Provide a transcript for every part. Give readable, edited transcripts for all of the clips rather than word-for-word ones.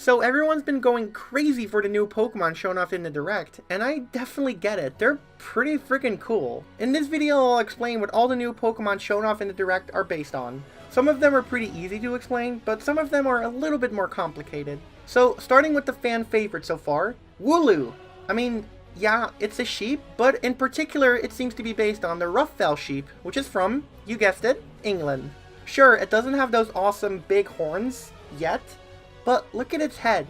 So everyone's been going crazy for the new Pokemon shown off in the Direct, and I definitely get it. They're pretty freaking cool. In this video, I'll explain what all the new Pokemon shown off in the Direct are based on. Some of them are pretty easy to explain, but some of them are a little bit more complicated. So, starting with the fan favorite so far, Wooloo. I mean, yeah, it's a sheep, but in particular, it seems to be based on the Ruffell sheep, which is from, you guessed it, England. Sure, it doesn't have those awesome big horns yet, but look at its head.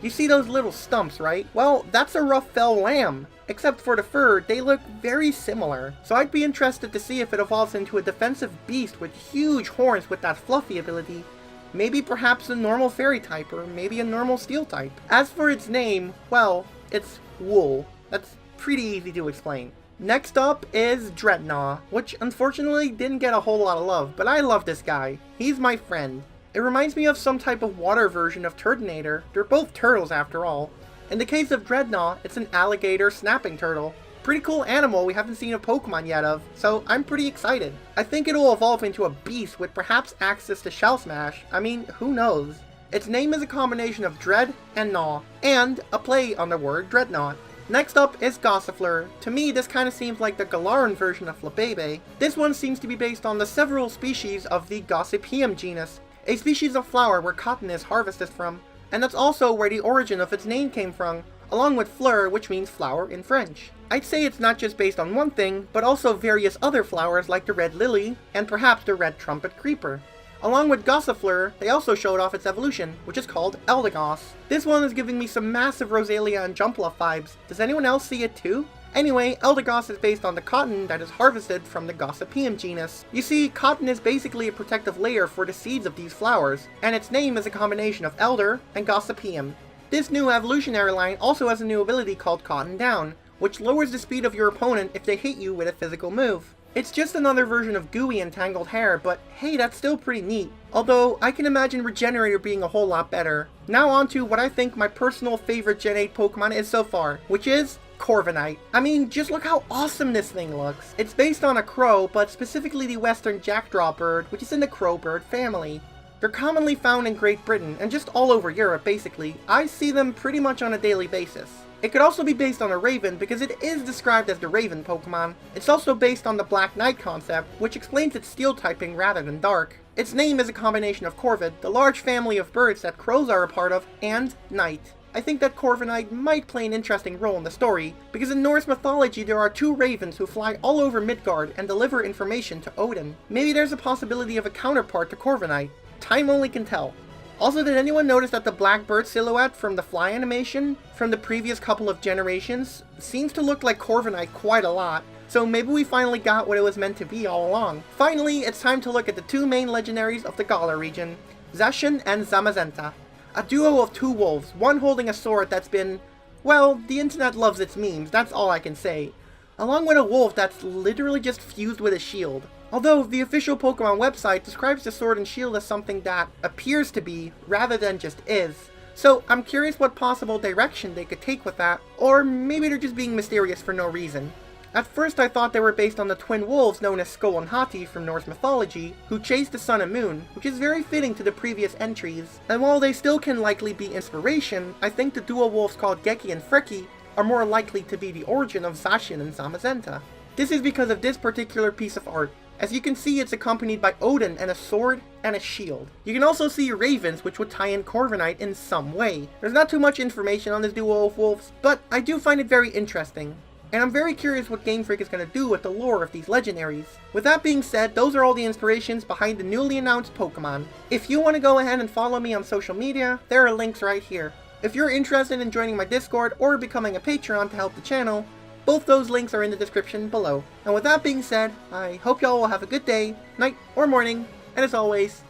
You see those little stumps, right? Well, that's a Ruffell lamb. Except for the fur, they look very similar. So I'd be interested to see if it evolves into a defensive beast with huge horns with that fluffy ability. Maybe perhaps a normal fairy type, or maybe a normal steel type. As for its name, well, it's Wool. That's pretty easy to explain. Next up is Dreadnought, which unfortunately didn't get a whole lot of love, but I love this guy. He's my friend. It reminds me of some type of water version of Turtonator. They're both turtles after all. In the case of Dreadnought, it's an alligator snapping turtle. Pretty cool animal we haven't seen a Pokemon yet of, so I'm pretty excited. I think it'll evolve into a beast with perhaps access to Shell Smash. I mean, who knows? Its name is a combination of Dread and Gnaw, and a play on the word Dreadnought. Next up is Gossifleur. To me, this kind of seems like the Galarian version of Flabébé. This one seems to be based on the several species of the Gossypium genus, a species of flower where cotton is harvested from, and that's also where the origin of its name came from, along with fleur, which means flower in French. I'd say it's not just based on one thing, but also various other flowers like the red lily, and perhaps the red trumpet creeper. Along with Gossifleur, they also showed off its evolution, which is called Eldegoss. This one is giving me some massive Roselia and Jumpluff vibes. Does anyone else see it too? Anyway, Eldegoss is based on the cotton that is harvested from the Gossypium genus. You see, cotton is basically a protective layer for the seeds of these flowers, and its name is a combination of Elder and Gossypium. This new evolutionary line also has a new ability called Cotton Down, which lowers the speed of your opponent if they hit you with a physical move. It's just another version of Gooey and Tangled Hair, but hey, that's still pretty neat. Although, I can imagine Regenerator being a whole lot better. Now on to what I think my personal favorite Gen 8 Pokemon is so far, which is Corviknight. I mean, just look how awesome this thing looks. It's based on a crow, but specifically the western jackdaw bird, which is in the crowbird family. They're commonly found in Great Britain, and just all over Europe basically. I see them pretty much on a daily basis. It could also be based on a raven, because it is described as the raven Pokemon. It's also based on the Black Knight concept, which explains its steel typing rather than dark. Its name is a combination of Corvid, the large family of birds that crows are a part of, and Knight. I think that Corviknight might play an interesting role in the story, because in Norse mythology there are two ravens who fly all over Midgard and deliver information to Odin. Maybe there's a possibility of a counterpart to Corviknight. Time only can tell. Also, did anyone notice that the Blackbird silhouette from the fly animation from the previous couple of generations seems to look like Corviknight quite a lot? So maybe we finally got what it was meant to be all along. Finally, it's time to look at the two main legendaries of the Galar region, Zacian and Zamazenta. A duo of two wolves, one holding a sword that's been, well, the internet loves its memes, that's all I can say. Along with a wolf that's literally just fused with a shield. Although, the official Pokemon website describes the sword and shield as something that appears to be, rather than just is. So, I'm curious what possible direction they could take with that, or maybe they're just being mysterious for no reason. At first I thought they were based on the twin wolves known as Skull and Hati from Norse mythology, who chase the sun and moon, which is very fitting to the previous entries. And while they still can likely be inspiration, I think the dual wolves called Geki and Freki are more likely to be the origin of Zacian and Zamazenta. This is because of this particular piece of art. As you can see, it's accompanied by Odin and a sword and a shield. You can also see ravens, which would tie in Corviknight in some way. There's not too much information on this duo of wolves, but I do find it very interesting. And I'm very curious what Game Freak is going to do with the lore of these legendaries. With that being said, those are all the inspirations behind the newly announced Pokemon. If you want to go ahead and follow me on social media, there are links right here. If you're interested in joining my Discord or becoming a Patreon to help the channel, both those links are in the description below. And with that being said, I hope y'all will have a good day, night, or morning, and as always,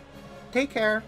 take care.